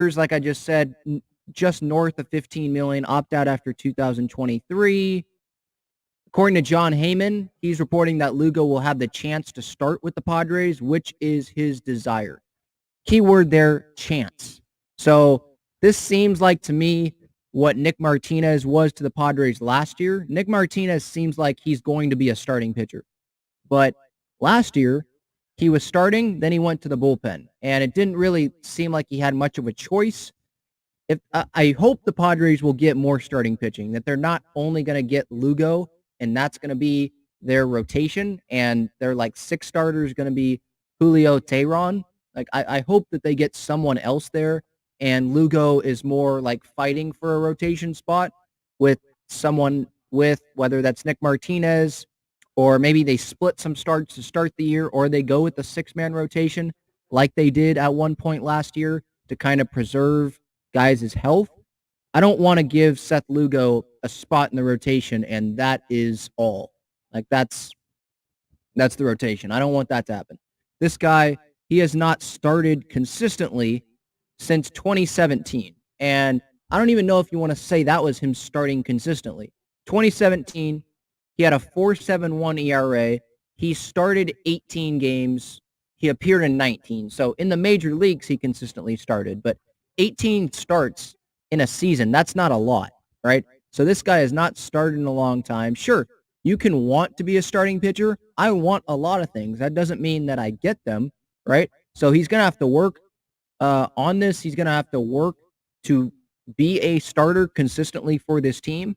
like I just said, just north of $15 million, opt out after 2023. According to John Heyman, he's reporting that Lugo will have the chance to start with the Padres, which is his desire. Keyword there, chance. So this seems like to me what Nick Martinez was to the Padres last year. Nick Martinez seems like he's going to be a starting pitcher. But last year, he was starting, then he went to the bullpen. And it didn't really seem like he had much of a choice. I hope the Padres will get more starting pitching, that they're not only going to get Lugo, and that's going to be their rotation, and their like 6 starters going to be Julio Teheran. Like, I hope that they get someone else there, and Lugo is more like fighting for a rotation spot with someone with, whether that's Nick Martinez, or maybe they split some starts to start the year, or they go with the 6-man rotation like they did at one point last year to kind of preserve guys' health. I don't want to give Seth Lugo a spot in the rotation, and that is all. Like, that's the rotation. I don't want that to happen. This guy, he has not started consistently since 2017. And I don't even know if you want to say that was him starting consistently. 2017, he had a 4.71 ERA. He started 18 games. He appeared in 19. So in the major leagues, he consistently started. But 18 starts in a season, that's not a lot, right? So this guy has not started in a long time. Sure, you can want to be a starting pitcher. I want a lot of things. That doesn't mean that I get them, right? So he's going to have to work on this. He's going to have to work to be a starter consistently for this team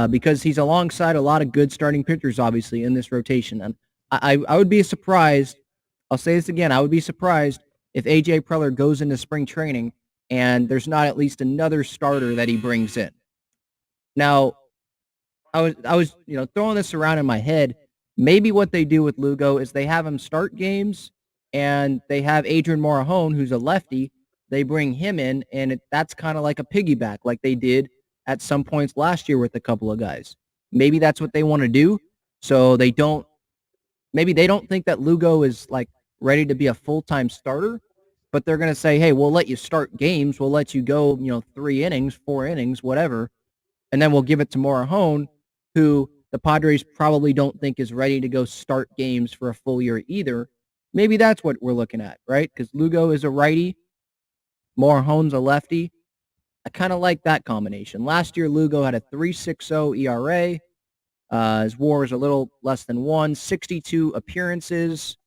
because he's alongside a lot of good starting pitchers, obviously, in this rotation. And I would be surprised, I'll say this again, I would be surprised if A.J. Preller goes into spring training and there's not at least another starter that he brings in. Now, I was throwing this around in my head. Maybe what they do with Lugo is they have him start games, and they have Adrian Morejon, who's a lefty. They bring him in, and that's kind of like a piggyback, like they did at some points last year with a couple of guys. Maybe that's what they want to do. So maybe they don't think that Lugo is like ready to be a full-time starter, but they're going to say, hey, we'll let you start games. We'll let you go, 3 innings, 4 innings, whatever. And then we'll give it to Morejon, who the Padres probably don't think is ready to go start games for a full year either. Maybe that's what we're looking at, right? Because Lugo is a righty, Morejon's a lefty. I kind of like that combination. Last year, Lugo had a 3.60 ERA. His WAR is a little less than 1, 62 appearances.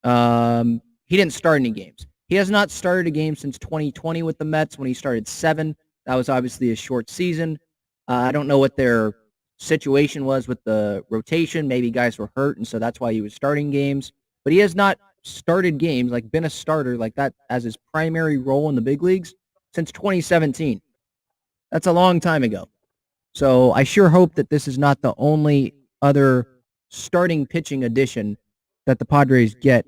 He didn't start any games. He has not started a game since 2020 with the Mets when he started 7. That was obviously a short season. I don't know what their situation was with the rotation. Maybe guys were hurt, and so that's why he was starting games. But he has not started games, like been a starter like that as his primary role in the big leagues since 2017. That's a long time ago. So I sure hope that this is not the only other starting pitching addition that the Padres get